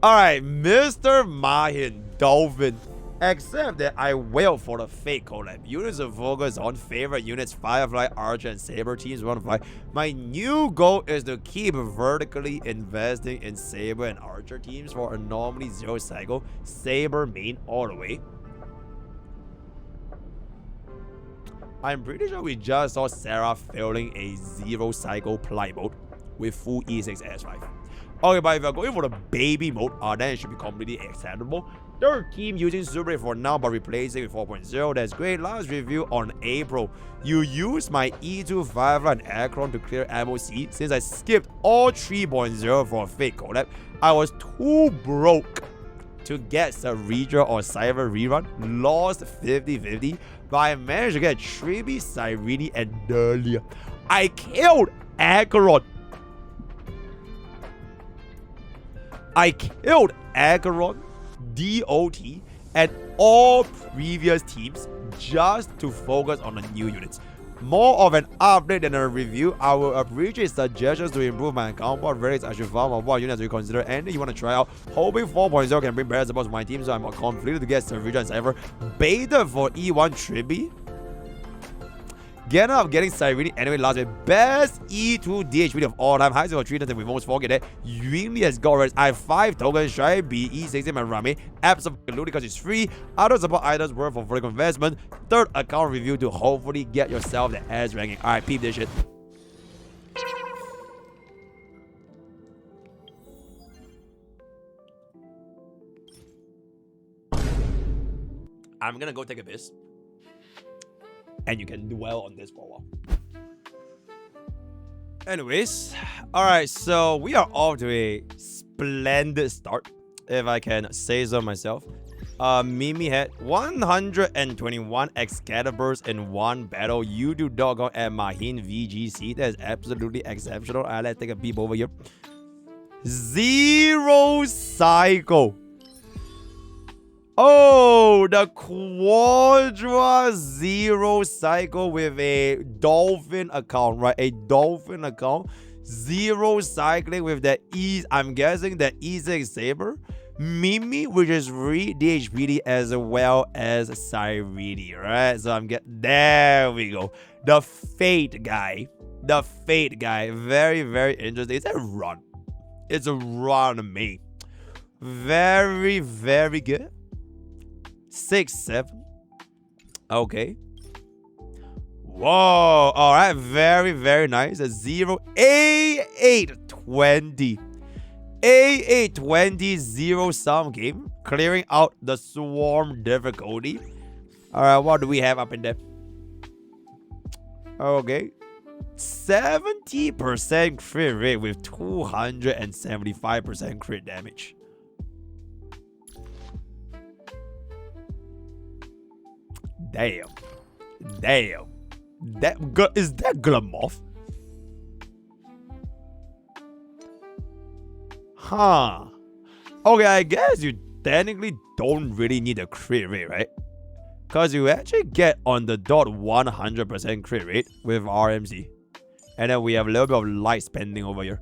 Alright, Mr. Mahin Dolphin. Except that I will for the fake collab. Units of focus on favorite units, Firefly, Archer, and Saber teams 1-5. My new goal is to keep vertically investing in Saber and Archer teams for a normally 0 cycle. Saber main all the way. I'm pretty sure we just saw Sarah failing a 0 cycle play mode with full E6 S5. Okay, but if you're going for the baby mode, then it should be completely acceptable. Third team using Super for now, but replacing with 4.0. That's great. Last review on April. You used my E2 Firefly and Akron to clear MOC. Since I skipped all 3.0 for a fake collab, I was too broke to get Sarija or Cyber rerun. Lost 50-50, but I managed to get Tribi, Cyrene, and Delia. I killed Akron. DOT, and all previous teams just to focus on the new units. More of an update than a review. I will appreciate suggestions to improve my account. What relics I should farm or what units we consider anything you want to try out. Hoping 4.0 can bring better support to my team, so I'm conflicted to get Sarija and Cypher. Beta for E1 Tribi. Get up getting Cyrene anyway last week. Best E2 DHP of all time. Highest for 3 times and we most forget that. Yingli has got res. I have 5 tokens. Should I be E6 in my Rami? Absolutely, because it's free. Other support items worth for vertical investment. Third account review to hopefully get yourself the S ranking. Alright, peep this shit. I'm gonna go take a piss. And you can dwell on this for a while. Anyways, alright, so we are off to a splendid start, if I can say so myself. Mimi had 121 Excaliburs in one battle. You do doggone at Mahin VGC. That is absolutely exceptional. Let's take a peep over here. 0 cycle. Oh, the Quadra 0 cycle with a dolphin account, right? A dolphin account. 0 cycling with the I'm guessing the E6 Saber. Mimi, which is free DHPD as well as Cyrene, right? So there we go. The Fate guy. The Fate guy. Very, very interesting. It's a run. It's a run, mate. Very, very good. 6-7. Okay. Whoa. All right. Very, very nice. A 0. A820. A820 0 sum game. Clearing out the swarm difficulty. All right. What do we have up in there? Okay. 70% crit rate with 275% crit damage. Damn. Damn. Is that Glamoth? Huh. Okay, I guess you technically don't really need a crit rate, right? Because you actually get on the dot 100% crit rate with RMC. And then we have a little bit of light spending over here.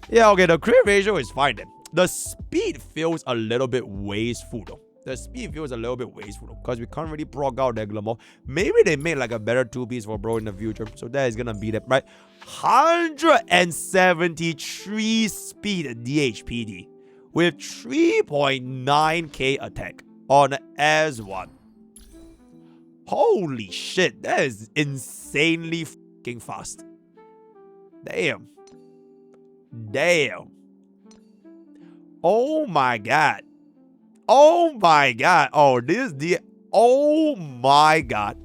Yeah, okay, the crit ratio is fine then. The speed feels a little bit wasteful though. The speed feels a little bit wasteful because we can't really proc out that Glamour. Maybe they made like a better 2-piece for bro in the future. So that is gonna be that, right? 173 speed DHPD with 3.9k attack on S1. Holy shit, that is insanely fucking fast. Damn. Damn. Oh my god. Oh my god. Oh, oh my god.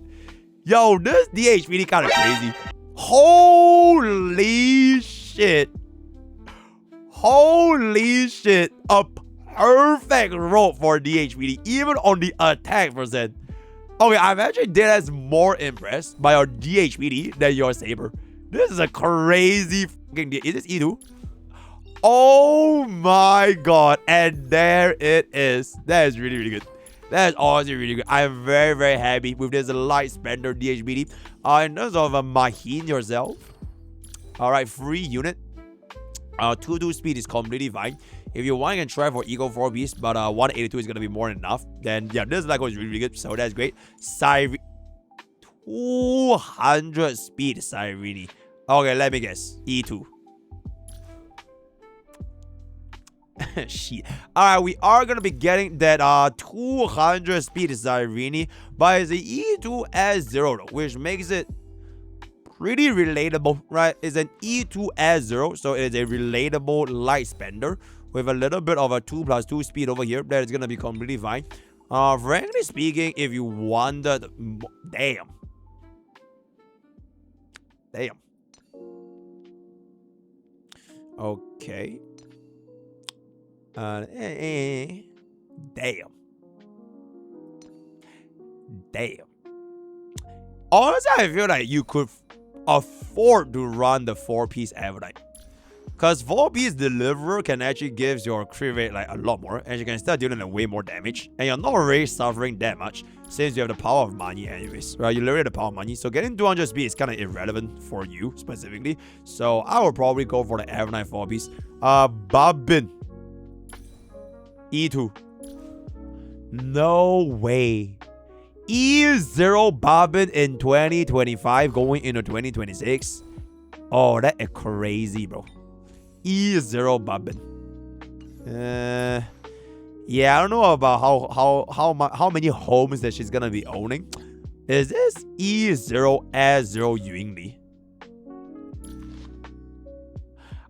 Yo, this DHPD kind of crazy. Holy shit. Holy shit. A perfect roll for DHPD, even on the attack percent. Okay, I'm actually dead as more impressed by your DHPD than your Saber. This is a crazy fucking deal. Is this E2? Oh my god. And there it is. That is really, really good. That is honestly really good. I'm very, very happy with this light spender DHBD. In terms of Mahin yourself. Alright, free unit. 2-2 speed is completely fine. If you want, you can try for Eagle 4 Beast, but 182 is gonna be more than enough. Then yeah, this Lego is really, really good, so that's great. 200 speed Sirini. Okay, let me guess. E2. Shit. Alright, we are gonna be getting that 200 speed Sirini, but it's the E2S0 though, which makes it pretty relatable, right? It's an E2S0, so it is a relatable light spender with a little bit of a 2+2 speed over here. That is gonna be completely fine. Frankly speaking, if you wanted, damn. Okay. Damn. Honestly, I feel like you could afford to run the 4-piece Avenite. Because 4-piece Deliverer can actually give your crit rate like a lot more, and you can start dealing like way more damage, and you're not really suffering that much since you have the power of money anyways, right? You literally have the power of money, so getting 200 speed is kind of irrelevant for you specifically. So I would probably go for the Avenite 4-piece. Bobbin. E2. No way. E0 Bobbin in 2025 going into 2026. Oh, that is crazy, bro. E0 Bobbin. Yeah, I don't know about how many homes that she's gonna be owning. Is this E0 S0 Yunli?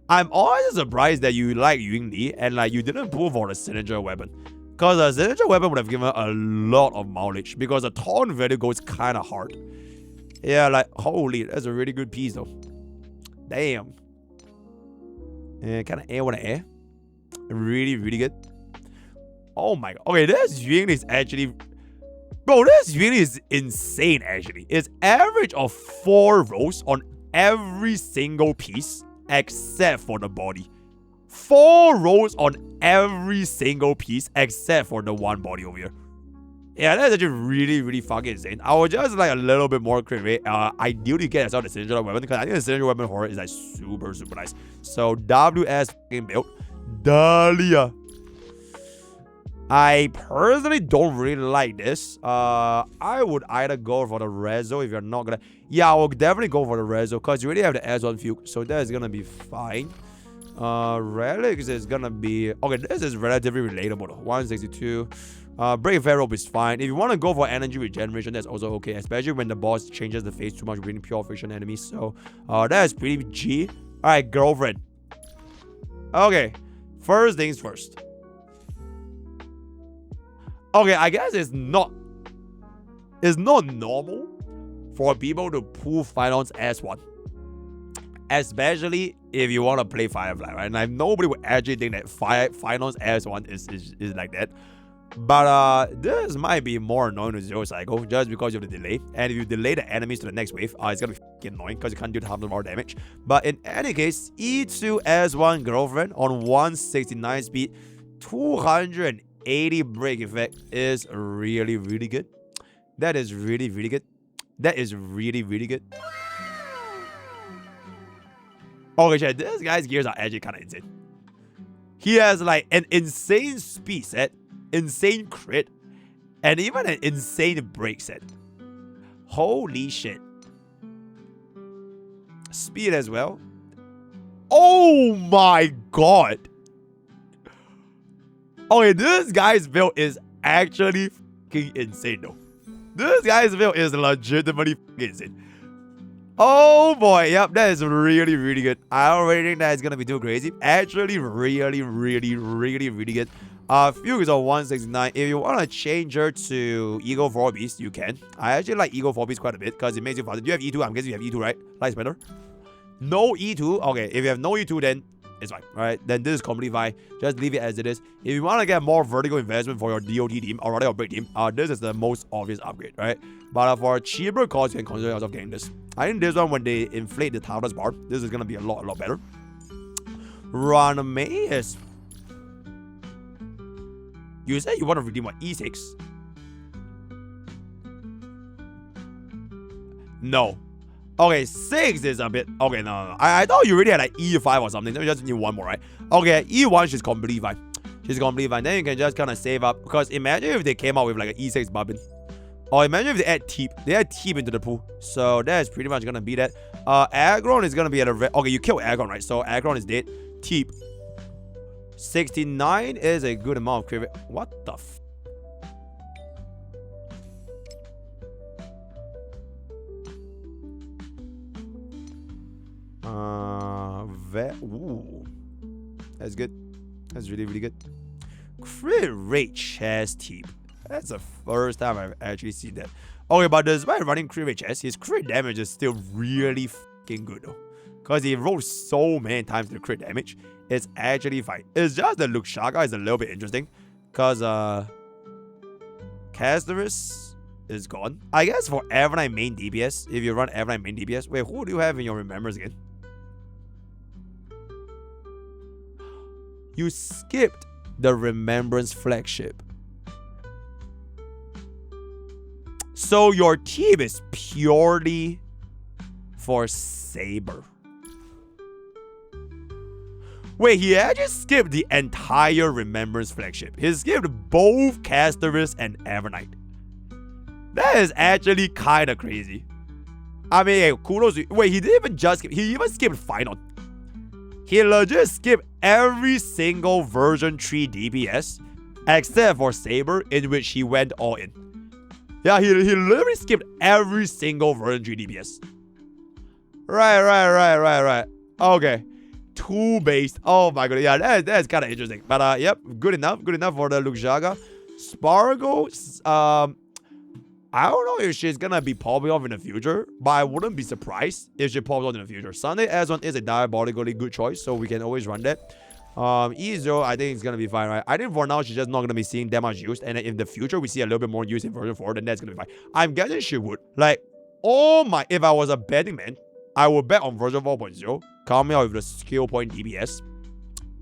I'm always surprised that you like Yunli and like you didn't pull for the signature weapon. Because the signature weapon would have given a lot of mileage because the taunt value goes kind of hard. Yeah, like, holy, that's a really good piece though. Damn. Kind of air, want to air. Really, really good. Oh my god. Okay, this Yunli is actually... Bro, this Yunli is insane actually. It's average of 4 rolls on every single piece except for the body. 4 rolls on every single piece except for the one body over here. Yeah, that's actually really, really fucking insane. I would just like a little bit more crit rate. Ideally get yourself the signature weapon because I think the signature weapon horror is like super, super nice. So WS fucking build. Dahlia. I personally don't really like this. I would either go for the Rezo if you're not gonna... Yeah, I will definitely go for the Rezo because you already have the S1 Fugue, so that is gonna be fine. Relics is gonna be... Okay, this is relatively relatable though. 162. Break Pharaoh is fine. If you want to go for energy regeneration, that's also okay, especially when the boss changes the phase too much, bringing pure friction enemies. So, that is pretty G. Alright, girlfriend. Okay, first things first. Okay, I guess it's not normal for people to pull Finance S1. Especially if you want to play Firefly, right? And nobody would actually think that Finance S1 is like that. But this might be more annoying to Zero Cycle just because of the delay. And if you delay the enemies to the next wave, it's gonna be fucking annoying because you can't do half the more damage. But in any case, E2 S1 girlfriend on 169 speed, 280 break effect is really, really good. That is really, really good. That is really, really good. Okay, chat, this guy's gears are actually kind of insane. He has like an insane speed set, insane crit, and even an insane break set. Holy shit. Speed as well. Oh my god. Okay, this guy's build is actually fucking insane though. This guy's build is legitimately fucking insane. Oh boy, yep, that is really, really good. I already think that is gonna be too crazy. Actually, really, really, really, really good. Fugue is on 169. If you want to change her to Eagle 4 Beast, you can. I actually like Eagle 4 Beast quite a bit because it makes you faster. Do you have E2? I'm guessing you have E2, right? Light Spender? No E2? Okay, if you have no E2, then it's fine. Alright, then this is completely fine. Just leave it as it is. If you want to get more vertical investment for your DOT team, or rather your break team, this is the most obvious upgrade, right? But for a cheaper cost, you can consider yourself getting this. I think this one, when they inflate the toughness bar, this is going to be a lot better. Ranmei is... You said you want to redeem what? E6? No. Okay, 6 is a bit... Okay, no. I thought you already had like E5 or something. So you just need one more, right? Okay, E1, she's completely fine. She's completely fine. Then you can just kind of save up. Because imagine if they came out with like an E6 Bobbin. Or imagine if they add Teep. They add Teep into the pool. So that's pretty much going to be that. Aggron is going to be at a... Okay, you kill Aggron, right? So Aggron is dead. Teep. 69 is a good amount of crit rate. What the f... Ooh. That's good. That's really, really good. Crit rate chest Teep. That's the first time I've actually seen that. Okay, but despite running crit rate chest, his crit damage is still really fucking good though. Because he rolls so many times the crit damage. It's actually fine. It's just the Luxaga is a little bit interesting. Because Casterus is gone. I guess for Evernight main DPS, if you run Evernight main DPS. Wait, who do you have in your remembers again? You skipped the Remembrance flagship. So your team is purely for Saber. Wait, he actually skipped the entire Remembrance flagship. He skipped both Casterus and Evernight. That is actually kind of crazy. I mean, hey, kudos. Wait, he didn't even just skip. He even skipped Final. He legit skipped every single version 3 DPS except for Saber, in which he went all in. Yeah, he literally skipped every single version 3 DPS. Right. Okay. 2 based. Oh my god. Yeah, that's kind of interesting. But yep, good enough. Good enough for the Luxaga. Spargo, I don't know if she's gonna be popping off in the future, but I wouldn't be surprised if she pops off in the future. Sunday S1 is a diabolically good choice, so we can always run that. E0, I think it's gonna be fine, right? I think for now she's just not gonna be seeing that much use, and in the future we see a little bit more use in version 4, then that's gonna be fine. I'm guessing she would. Like, oh my, if I was a betting man, I would bet on version 4.0 coming out with the skill point DPS,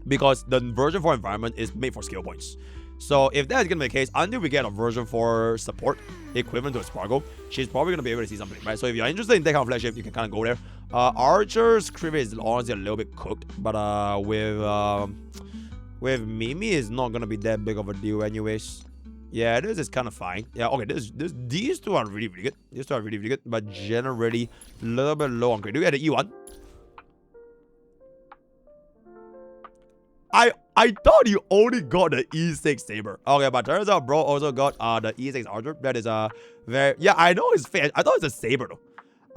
because the version 4 environment is made for skill points. So if that's gonna be the case, until we get a version 4 support equivalent to a Spargo, she's probably gonna be able to see something, right? So if you're interested in that kind of flagship, you can kind of go there. Archer's crit rate is honestly a little bit cooked, but with Mimi is not gonna be that big of a deal anyways. Yeah, this is kind of fine. Yeah, okay, these two are really, really good. These two are really, really good, but generally a little bit low on crit. Do we get the E1? I thought you only got the E6 Saber. Okay, but turns out bro also got the E6 Archer. That is very... Yeah, I know it's fair. I thought it's a Saber though.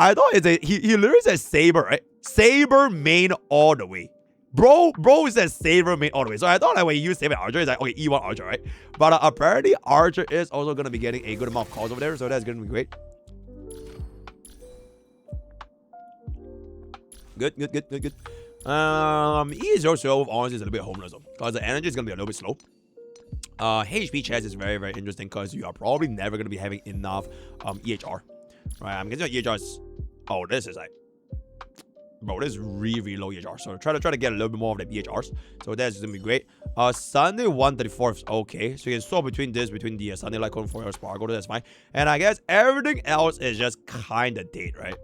I thought it's a... He literally says Saber, right? Saber main all the way. Bro says Saber main all the way. So I thought like when you use Saber Archer, it's like, okay, E1 Archer, right? But apparently Archer is also going to be getting a good amount of calls over there. So that's going to be great. Good. E0 honestly is a little bit homeless though, because the energy is going to be a little bit slow. HP chest is very, very interesting because you are probably never going to be having enough EHR. Right, I'm guessing EHR is... Oh, this is like... Bro, this is really, really low EHR. So try to get a little bit more of the EHRs. So that's going to be great. Sunday 134 is okay. So you can swap between the Sunday Light Cone for your Spargo. That's fine. And I guess everything else is just kind of dead, right?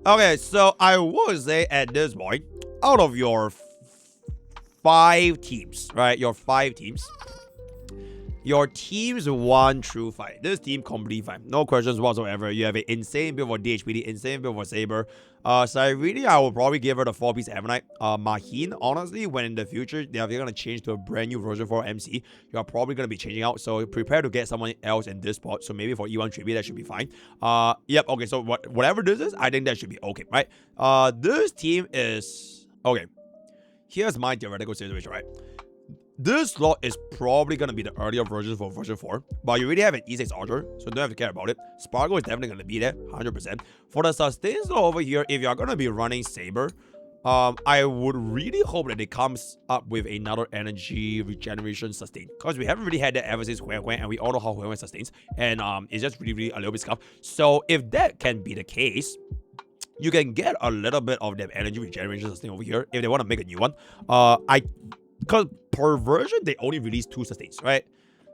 Okay, so I would say at this point, out of your 5 teams, right? Your 5 teams. Your team's 1 through 5. This team completely fine. No questions whatsoever. You have an insane build for DHPD, insane build for Saber. Cyrene, I will probably give her the 4-piece Evernight. Maheen, honestly, when in the future they're going to change to a brand new version for MC, you're probably going to be changing out. So prepare to get someone else in this spot. So maybe for E1 Tribute, that should be fine. Yep, okay, so whatever this is, I think that should be okay, right? This team is... Okay, here's my theoretical situation, right? This slot is probably going to be the earlier version for version 4, but you already have an E6 Archer, so don't have to care about it. Spargo is definitely going to be there, 100%. For the sustain slot over here, if you're going to be running Saber, I would really hope that it comes up with another energy regeneration sustain, because we haven't really had that ever since Huen Huen, and we all know how Huen Huen sustains, and it's just really, really a little bit scuffed. So if that can be the case, you can get a little bit of that energy regeneration sustain over here if they want to make a new one. Because per version they only release 2 sustains, right?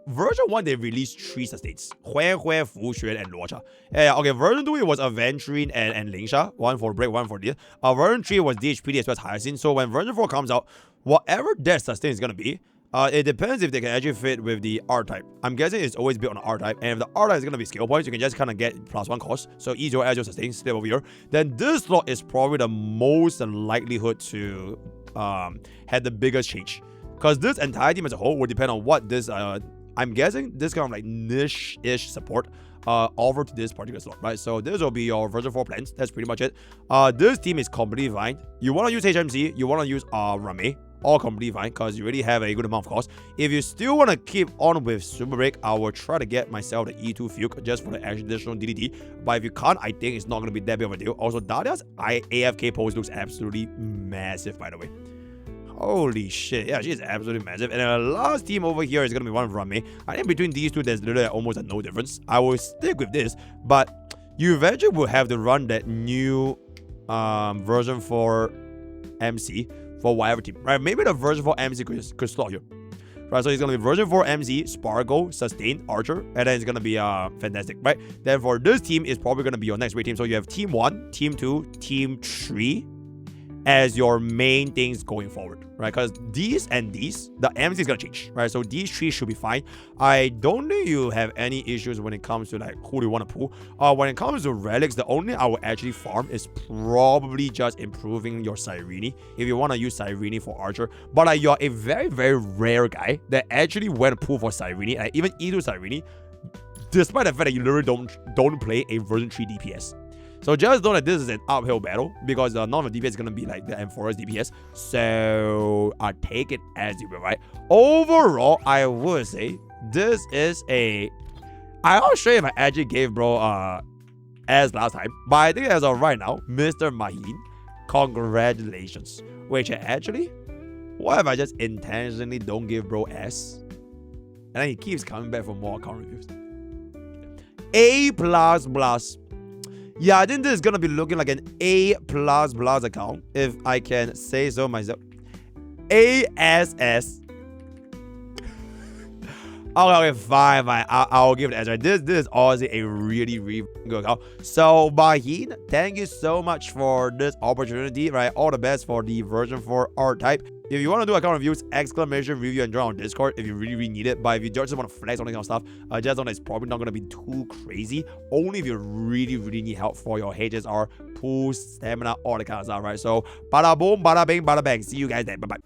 Version 1 they released 3 sustains. Hue, Fu Xuan, and Luocha. Yeah, okay, version 2 it was Aventurine and Lingsha. One for break, one for this. Version 3 was DHPD as well as Hyacinth. So when version 4 comes out, whatever that sustain is gonna be, it depends if they can actually fit with the R-type. I'm guessing it's always built on R-type, and if the R-type is going to be skill points, you can just kind of get +1 cost. So Ezio as your sustain step over here. Then this slot is probably the most likelihood to have the biggest change. Because this entire team as a whole will depend on what this, I'm guessing, this kind of like niche-ish support offer to this particular slot, right? So this will be your version 4 plans. That's pretty much it. This team is completely fine. You want to use HMC, you want to use Rame, all completely fine because you already have a good amount of cost. If you still want to keep on with Super Break, I will try to get myself the E2 Fuke just for the additional DDD. But if you can't, I think it's not going to be that big of a deal. Also, Dahlia's AFK pose looks absolutely massive, by the way. Holy shit. Yeah, she is absolutely massive. And the last team over here is going to be one from me. I think between these two, there's literally almost no difference. I will stick with this, but you eventually will have to run that new version for MC for whatever team, right? Maybe the version 4 MC could slot here, right? So it's gonna be version 4 MC, Spargo, Sustain, Archer, and then it's gonna be fantastic, right? Then for this team, it's probably gonna be your next great team. So you have Team 1, Team 2, Team 3 as your main things going forward, right? Because these and these, the MC is gonna change, right? So these 3 should be fine. I don't think you have any issues when it comes to like who do you want to pull. When it comes to relics, the only I will actually farm is probably just improving your Cyrene if you want to use Cyrene for Archer. But like you're a very, very rare guy that actually went pull for Cyrene and even E2 Cyrene, despite the fact that you literally don't play a version 3 DPS. So just know that this is an uphill battle because none of the DPS is going to be like the M4's DPS. So I take it as you will, right? Overall, I would say this is a... I'm not sure if I actually gave bro as last time, but I think as of right now, Mr. Maheen, congratulations. Which actually, what if I just intentionally don't give bro S? And then he keeps coming back for more account reviews. A++. Yeah, I think this is gonna be looking like an A++ account, if I can say so myself. ASS. Okay, fine. I'll give it as right. This is honestly a really, really good account. So, Maheen, thank you so much for this opportunity, right? All the best for the version 4 R-type. If you want to do account reviews, exclamation review and join on Discord if you really, really need it. But if you just want to flex on that kind of stuff, just know that it's probably not going to be too crazy. Only if you really, really need help for your HSR, pools, stamina, all that kind of stuff, right? So, bada boom, bada bing, bada bang. See you guys then. Bye-bye.